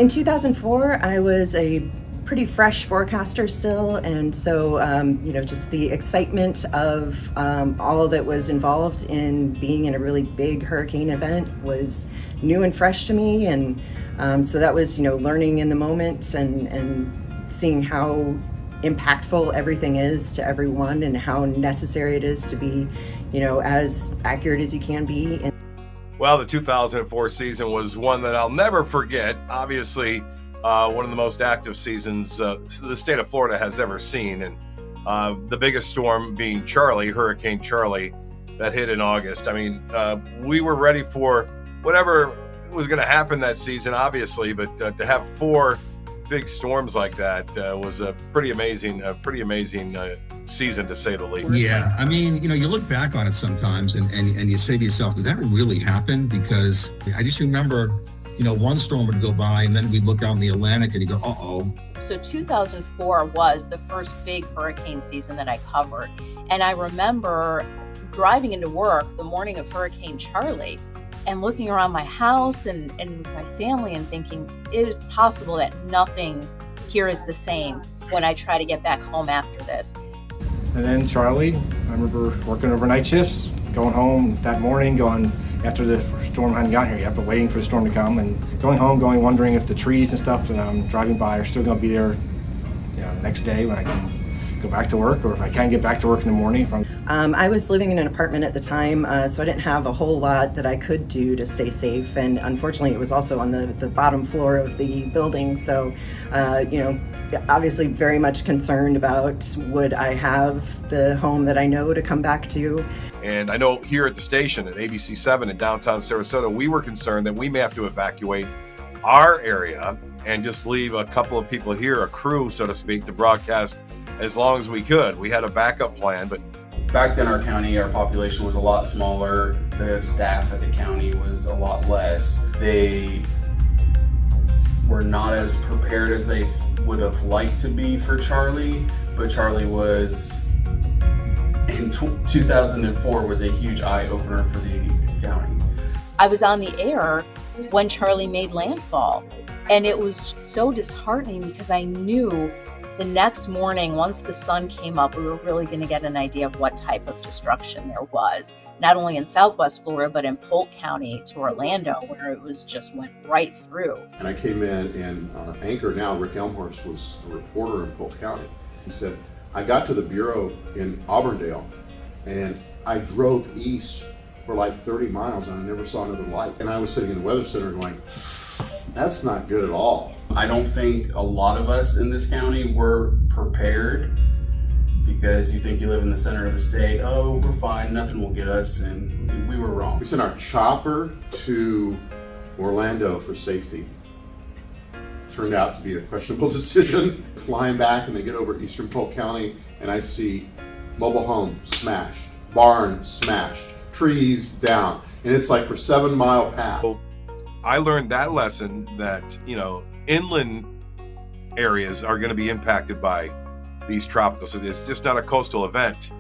In 2004, I was a pretty fresh forecaster still, and so just the excitement of all that was involved in being in a really big hurricane event was new and fresh to me, and so that was learning in the moment and seeing how impactful everything is to everyone and how necessary it is to be as accurate as you can be. Well, the 2004 season was one that I'll never forget. Obviously, one of the most active seasons the state of Florida has ever seen. And the biggest storm being Hurricane Charlie, that hit in August. I mean, we were ready for whatever was going to happen that season, obviously, but to have 4 big storms like that was a pretty amazing season, to say the least. Yeah, I mean, you look back on it sometimes and you say to yourself, did that really happen? Because I just remember, one storm would go by and then we'd look out in the Atlantic and you go, uh-oh. So 2004 was the first big hurricane season that I covered. And I remember driving into work the morning of Hurricane Charlie and looking around my house and my family and thinking, it is possible that nothing here is the same when I try to get back home after this. And then Charlie, I remember working overnight shifts, going home that morning, after the storm hadn't gotten here yet, but waiting for the storm to come, and going home, wondering if the trees and stuff that I'm driving by are still going to be there the next day when I can go back to work, or if I can get back to work in the morning. I was living in an apartment at the time, so I didn't have a whole lot that I could do to stay safe, and unfortunately it was also on the bottom floor of the building, so obviously very much concerned about would I have the home that I know to come back to. And I know here at the station at ABC 7 in downtown Sarasota, we were concerned that we may have to evacuate our area and just leave a couple of people here, a crew, so to speak, to broadcast as long as we could. We had a backup plan, but back then our population was a lot smaller. The staff at the county was a lot less. They were not as prepared as they would have liked to be for Charlie, but Charlie was, in 2004, was a huge eye-opener for the county. I was on the air when Charlie made landfall, and it was so disheartening because I knew the next morning, once the sun came up, we were really going to get an idea of what type of destruction there was, not only in Southwest Florida, but in Polk County to Orlando, where it was just went right through. And I came in, and anchor now, Rick Elmhorst, was a reporter in Polk County. He said, I got to the bureau in Auburndale, and I drove east for like 30 miles, and I never saw another light. And I was sitting in the weather center going, that's not good at all. I don't think a lot of us in this county were prepared, because you think you live in the center of the state, oh, we're fine, nothing will get us, and we were wrong. We sent our chopper to Orlando for safety. Turned out to be a questionable decision. Flying back, and they get over eastern Polk County, and I see mobile home smashed, barn smashed, trees down, and it's like for 7-mile path. I learned that lesson that, inland areas are going to be impacted by these tropicals. It's just not a coastal event.